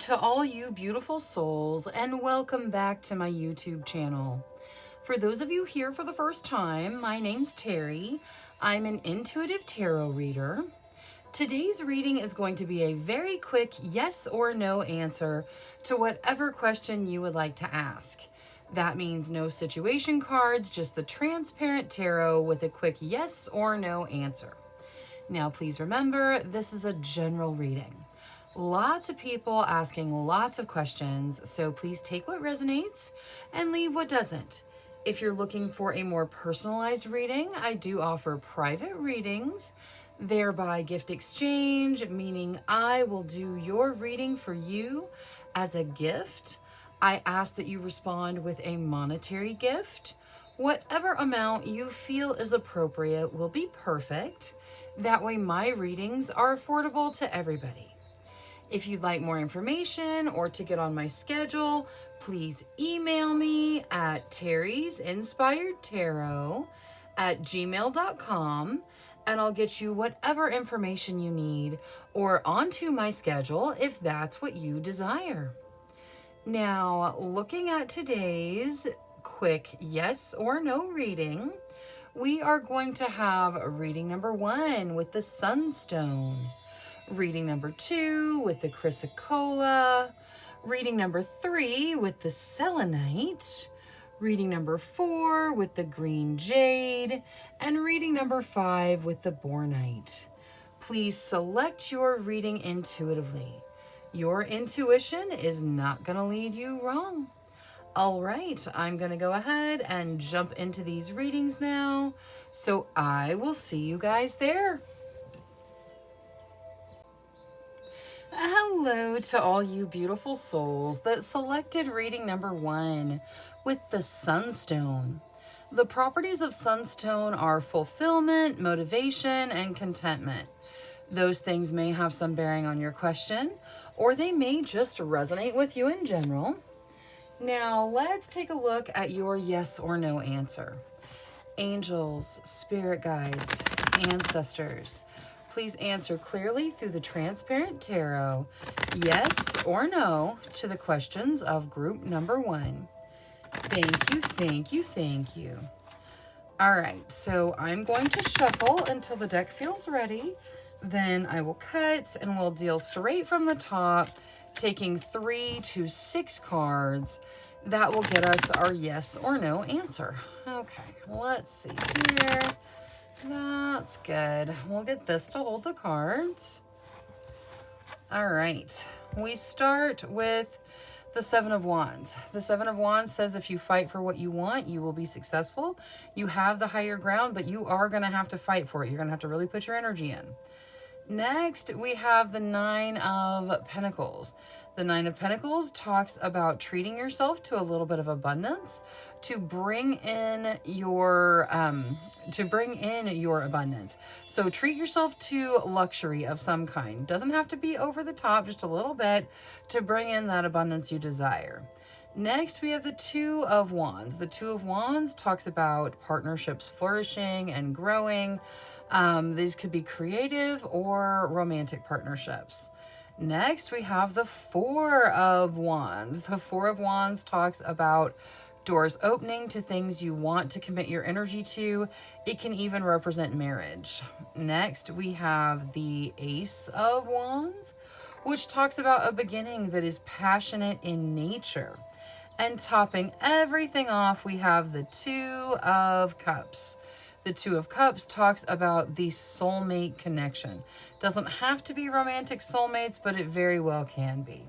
to all you beautiful souls, and welcome back to my YouTube channel. For those of you here for the first time, my name's Cheri. I'm an intuitive tarot reader. Today's reading is going to be a very quick yes or no answer to whatever question you would like to ask. That means no situation cards, just the transparent tarot with a quick yes or no answer. Now, please remember, this is a general reading. Lots of people asking lots of questions, so please take what resonates and leave what doesn't. If you're looking for a more personalized reading, I do offer private readings, thereby gift exchange, meaning I will do your reading for you as a gift. I ask that you respond with a monetary gift. Whatever amount you feel is appropriate will be perfect. That way my readings are affordable to everybody. If you'd like more information or to get on my schedule, please email me at terrysinspiredtarot@gmail.com and I'll get you whatever information you need or onto my schedule if that's what you desire. Now, looking at today's quick yes or no reading, we are going to have reading number 1 with the Sunstone. Reading number 2 with the Chrysocolla, reading number 3 with the Selenite, reading number 4 with the Green Jade, and reading number 5 with the Bornite. Please select your reading intuitively. Your intuition is not going to lead you wrong. All right, I'm going to go ahead and jump into these readings now, so I will see you guys there. Hello to all you beautiful souls that selected reading number 1 with the Sunstone. The properties of Sunstone are fulfillment, motivation, and contentment. Those things may have some bearing on your question, or they may just resonate with you in general. Now, let's take a look at your yes or no answer. Angels, spirit guides, ancestors, please answer clearly through the transparent tarot, yes or no, to the questions of group number 1. Thank you, thank you, thank you. All right, so I'm going to shuffle until the deck feels ready. Then I will cut and we'll deal straight from the top, taking 3 to 6 cards. That will get us our yes or no answer. Okay, let's see here. That's good. We'll get this to hold the cards. All right. We start with the 7 of Wands. The 7 of Wands says if you fight for what you want, you will be successful. You have the higher ground, but you are going to have to fight for it. You're going to have to really put your energy in. Next, we have the 9 of Pentacles. The 9 of Pentacles talks about treating yourself to a little bit of abundance to bring in your abundance. So treat yourself to luxury of some kind. Doesn't have to be over the top, just a little bit to bring in that abundance you desire. Next, we have the 2 of Wands. The 2 of Wands talks about partnerships flourishing and growing. These could be creative or romantic partnerships. Next, we have the 4 of Wands. The 4 of Wands talks about doors opening to things you want to commit your energy to. It can even represent marriage. Next, we have the Ace of Wands, which talks about a beginning that is passionate in nature. And topping everything off, we have the 2 of Cups. The 2 of Cups talks about the soulmate connection. Doesn't have to be romantic soulmates, but it very well can be.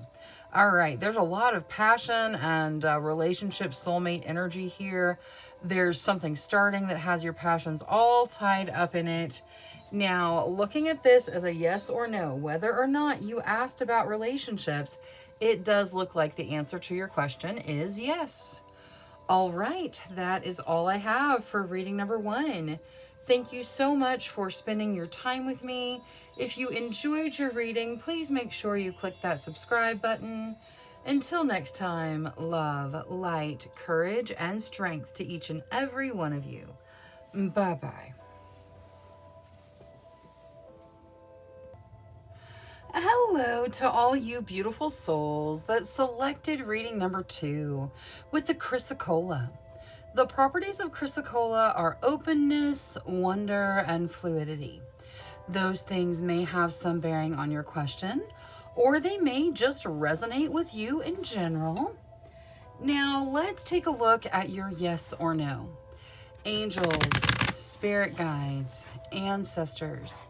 All right, there's a lot of passion and relationship soulmate energy here. There's something starting that has your passions all tied up in it. Now, looking at this as a yes or no, whether or not you asked about relationships, it does look like the answer to your question is yes. All right, that is all I have for reading number 1. Thank you so much for spending your time with me. If you enjoyed your reading, please make sure you click that subscribe button. Until next time, love, light, courage, and strength to each and every one of you. Bye-bye. Hello to all you beautiful souls that selected reading number 2 with the Chrysocolla. The properties of Chrysocolla are openness, wonder, and fluidity. Those things may have some bearing on your question, or they may just resonate with you in general. Now, let's take a look at your yes or no. Angels, spirit guides, ancestors,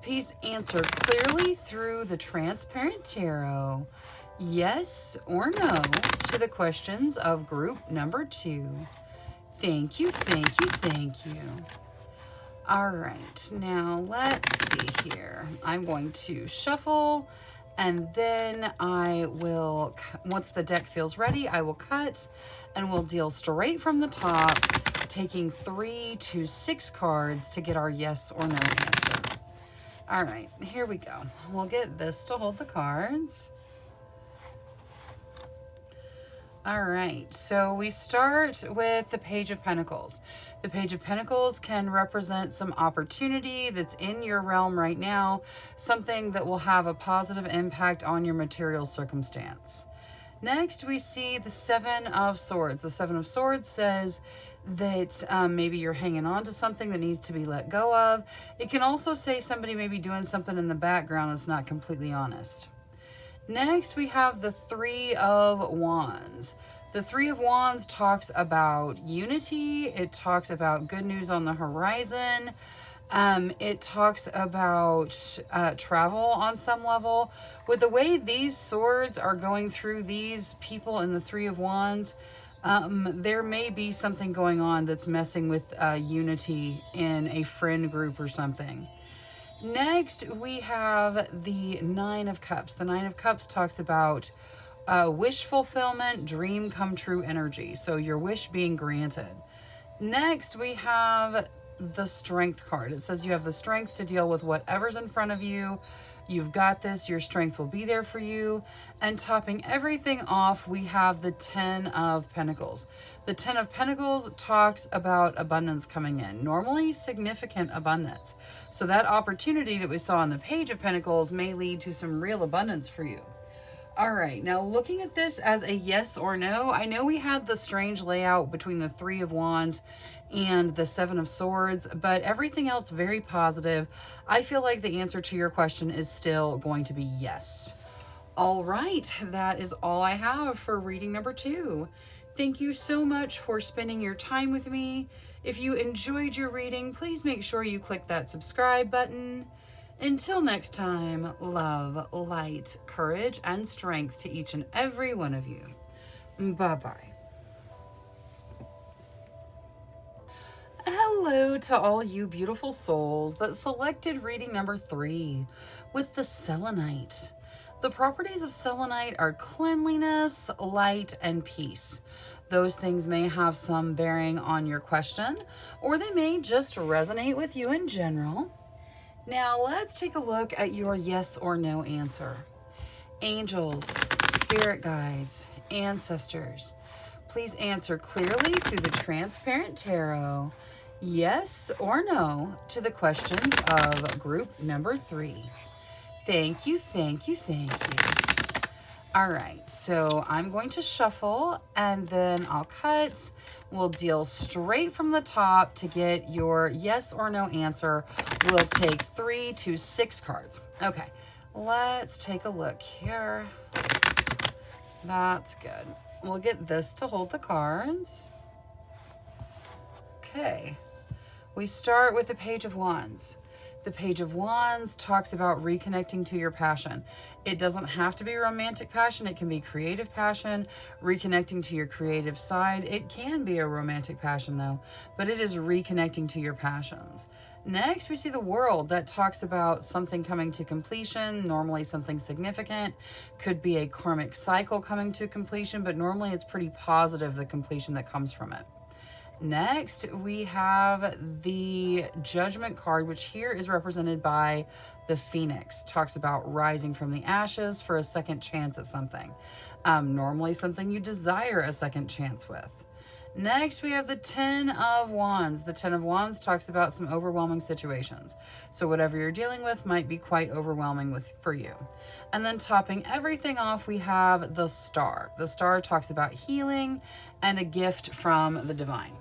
please answer clearly through the transparent tarot, yes or no, to the questions of group number 2. Thank you, thank you, thank you. All right, now let's see here. I'm going to shuffle, and then I will, once the deck feels ready, I will cut, and we'll deal straight from the top, taking 3 to 6 cards to get our yes or no answer. All right, here we go. We'll get this to hold the cards. All right, so we start with the Page of Pentacles. The Page of Pentacles can represent some opportunity that's in your realm right now, something that will have a positive impact on your material circumstance. Next, we see the Seven of Swords. The Seven of Swords says that maybe you're hanging on to something that needs to be let go of. It can also say somebody may be doing something in the background that's not completely honest. Next, we have the Three of Wands. The Three of Wands talks about unity. It talks about good news on the horizon. It talks about travel on some level. With the way these swords are going through these people in the Three of Wands, there may be something going on that's messing with unity in a friend group or something. Next, we have the Nine of Cups. The Nine of Cups talks about wish fulfillment, dream come true energy. So your wish being granted. Next, we have the Strength card. It says you have the strength to deal with whatever's in front of you. You've got this. Your strength will be there for you. And topping everything off, we have the Ten of Pentacles. The Ten of Pentacles talks about abundance coming in, normally significant abundance. So that opportunity that we saw on the Page of Pentacles may lead to some real abundance for you. All right, now looking at this as a yes or no, I know we had the strange layout between the Three of Wands and the Seven of Swords, but everything else very positive. I feel like the answer to your question is still going to be yes. All right, that is all I have for reading number 2. Thank you so much for spending your time with me. If you enjoyed your reading, please make sure you click that subscribe button. Until next time, love, light, courage, and strength to each and every one of you. Bye-bye. Hello to all you beautiful souls that selected reading number 3 with the Selenite. The properties of Selenite are cleanliness, light, and peace. Those things may have some bearing on your question, or they may just resonate with you in general. Now, let's take a look at your yes or no answer. Angels, spirit guides, ancestors, please answer clearly through the transparent tarot, yes or no, to the questions of group number 3. Thank you, thank you, thank you. All right, so I'm going to shuffle and then I'll cut. We'll deal straight from the top to get your yes or no answer. We'll take 3 to 6 cards. Okay, let's take a look here. That's good. We'll get this to hold the cards. Okay, we start with the Page of Wands. The Page of Wands talks about reconnecting to your passion. It doesn't have to be romantic passion. It can be creative passion, reconnecting to your creative side. It can be a romantic passion though, but it is reconnecting to your passions. Next, we see the World. That talks about something coming to completion, normally something significant. Could be a karmic cycle coming to completion, but normally it's pretty positive, the completion that comes from it. Next, we have the Judgment card, which here is represented by the Phoenix. Talks about rising from the ashes for a second chance at something. Normally something you desire a second chance with. Next, we have the 10 of Wands. The 10 of Wands talks about some overwhelming situations. So whatever you're dealing with might be quite overwhelming for you. And then topping everything off, we have the Star. The Star talks about healing and a gift from the divine.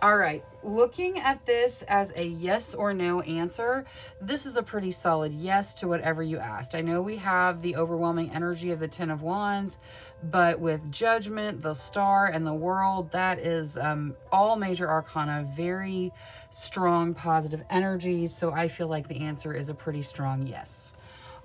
All right, looking at this as a yes or no answer, this is a pretty solid yes to whatever you asked. I know we have the overwhelming energy of the 10 of Wands, but with Judgment, the Star, and the World, that is all major arcana, very strong positive energies. So I feel like the answer is a pretty strong yes.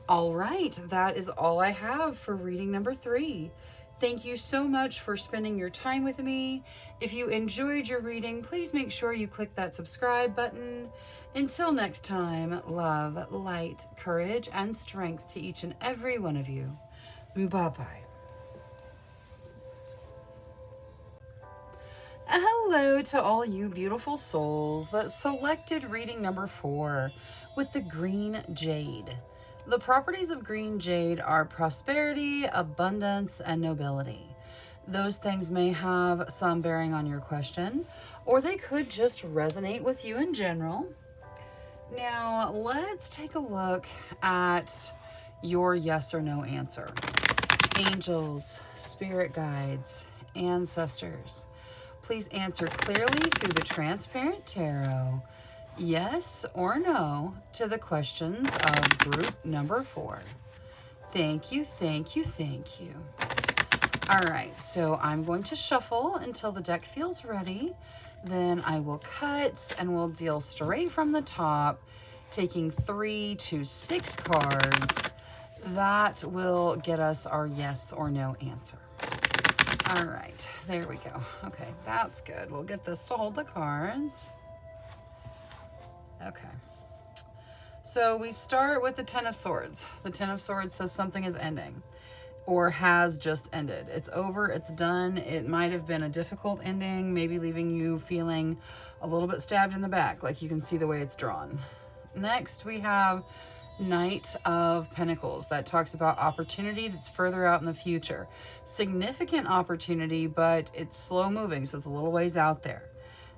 All right, that is all I have for reading number 3. Thank you so much for spending your time with me. If you enjoyed your reading, please make sure you click that subscribe button. Until next time, love, light, courage, and strength to each and every one of you. Bye-bye. Hello to all you beautiful souls that selected reading number 4 with the green jade. The properties of green jade are prosperity, abundance, and nobility. Those things may have some bearing on your question, or they could just resonate with you in general. Now, let's take a look at your yes or no answer. Angels, spirit guides, ancestors, please answer clearly through the transparent tarot. Yes or no to the questions of group number 4. Thank you, thank you, thank you. All right, so I'm going to shuffle until the deck feels ready. Then I will cut and we'll deal straight from the top, taking 3 to 6 cards. That will get us our yes or no answer. All right, there we go. Okay, that's good. We'll get this to hold the cards. Okay, so we start with the 10 of Swords. The 10 of Swords says something is ending or has just ended. It's over, it's done. It might have been a difficult ending, maybe leaving you feeling a little bit stabbed in the back, like you can see the way it's drawn. Next, we have Knight of Pentacles. That talks about opportunity that's further out in the future. Significant opportunity, but it's slow moving, so it's a little ways out there.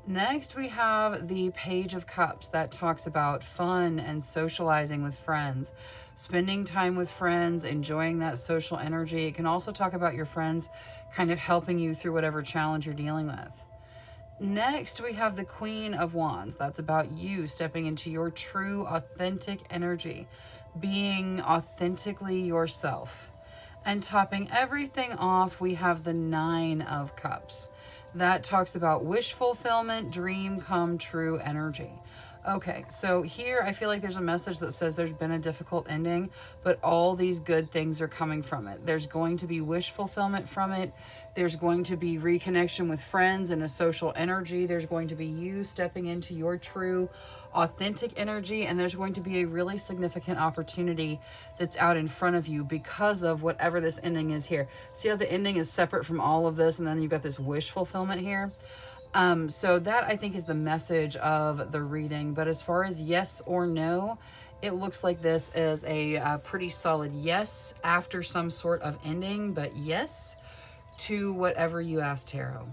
Next, we have the Page of Cups. That talks about fun and socializing with friends, spending time with friends, enjoying that social energy. It can also talk about your friends kind of helping you through whatever challenge you're dealing with. Next, we have the Queen of Wands. That's about you stepping into your true, authentic energy, being authentically yourself. And topping everything off, we have the 9 of Cups. That talks about wish fulfillment, dream come true energy. Okay, so here I feel like there's a message that says there's been a difficult ending, but all these good things are coming from it. There's going to be wish fulfillment from it. There's going to be reconnection with friends and a social energy. There's going to be you stepping into your true, authentic energy, and there's going to be a really significant opportunity that's out in front of you because of whatever this ending is here. See how the ending is separate from all of this, and then you've got this wish fulfillment here? So that I think is the message of the reading. But as far as yes or no, it looks like this is a pretty solid yes after some sort of ending, but yes to whatever you asked tarot.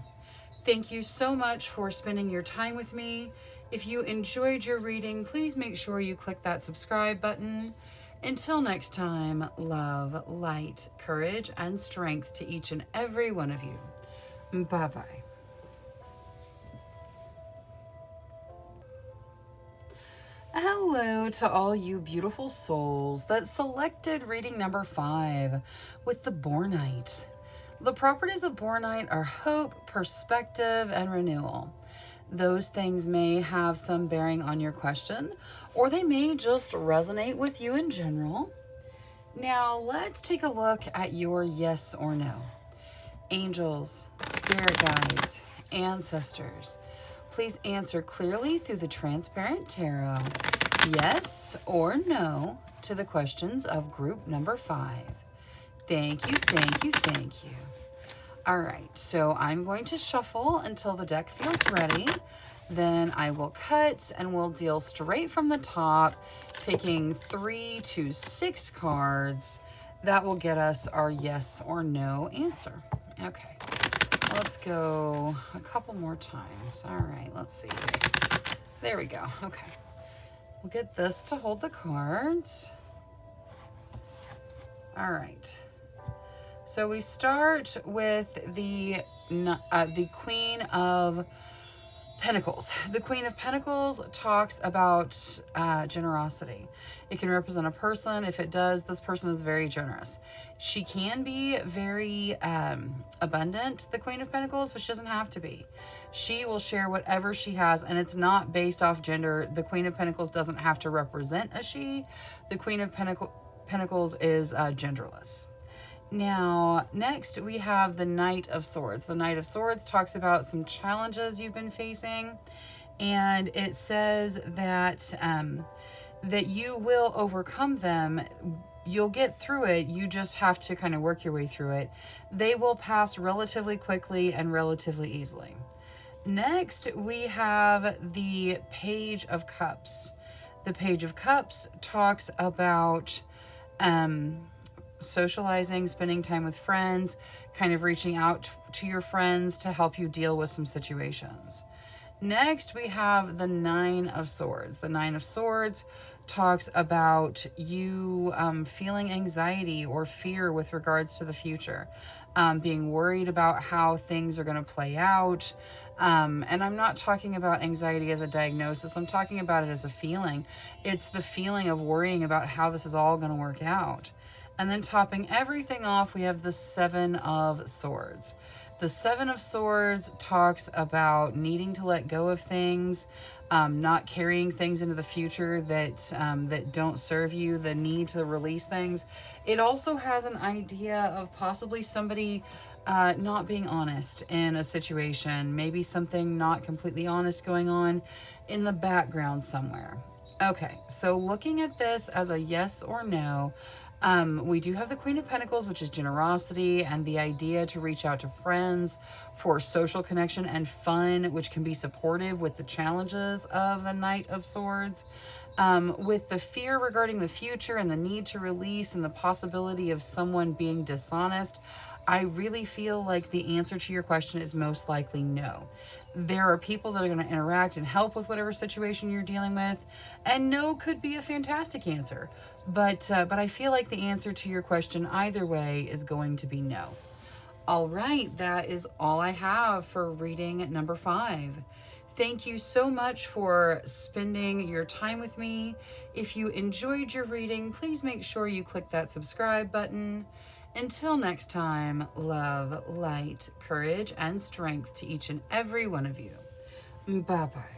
Thank you so much for spending your time with me. If you enjoyed your reading, please make sure you click that subscribe button. Until next time, love, light, courage, and strength to each and every one of you. Bye-bye. Hello to all you beautiful souls that selected reading number 5 with the Bornite. The properties of Bornite are hope, perspective, and renewal. Those things may have some bearing on your question, or they may just resonate with you in general. Now, let's take a look at your yes or no. Angels, spirit guides, ancestors, please answer clearly through the transparent tarot. Yes or no to the questions of group number 5. Thank you, thank you, thank you. All right, so I'm going to shuffle until the deck feels ready. Then I will cut and we'll deal straight from the top, taking 3 to 6 cards. That will get us our yes or no answer. Okay, let's let's go a couple more times. All right, let's see. There we go. Okay. We'll get this to hold the cards. All right. So we start with the Queen of Pentacles. The Queen of Pentacles talks about generosity. It can represent a person. If it does, this person is very generous. She can be very abundant, the Queen of Pentacles, but she doesn't have to be. She will share whatever she has, and it's not based off gender. The Queen of Pentacles doesn't have to represent a she. The Queen of Pentacles is genderless. Now, next we have the Knight of Swords. The Knight of Swords talks about some challenges you've been facing, and it says that that you will overcome them. You'll get through it. You just have to kind of work your way through it. They will pass relatively quickly and relatively easily. Next, we have the Page of Cups. The Page of Cups talks about socializing, spending time with friends, kind of reaching out to your friends to help you deal with some situations. Next, we have the Nine of Swords. The Nine of Swords talks about you feeling anxiety or fear with regards to the future, being worried about how things are going to play out. And I'm not talking about anxiety as a diagnosis. I'm talking about it as a feeling. It's the feeling of worrying about how this is all going to work out. And then topping everything off, we have the Seven of Swords. The Seven of Swords talks about needing to let go of things, not carrying things into the future that don't serve you, the need to release things. It also has an idea of possibly somebody not being honest in a situation, maybe something not completely honest going on in the background somewhere. Okay, so looking at this as a yes or no, we do have the Queen of Pentacles, which is generosity and the idea to reach out to friends for social connection and fun, which can be supportive with the challenges of the Knight of Swords. With the fear regarding the future and the need to release and the possibility of someone being dishonest, I really feel like the answer to your question is most likely no. There are people that are going to interact and help with whatever situation you're dealing with, and no could be a fantastic answer. But I feel like the answer to your question either way is going to be no. All right, that is all I have for reading number 5. Thank you so much for spending your time with me. If you enjoyed your reading, please make sure you click that subscribe button. Until next time, love, light, courage, and strength to each and every one of you. Bye-bye.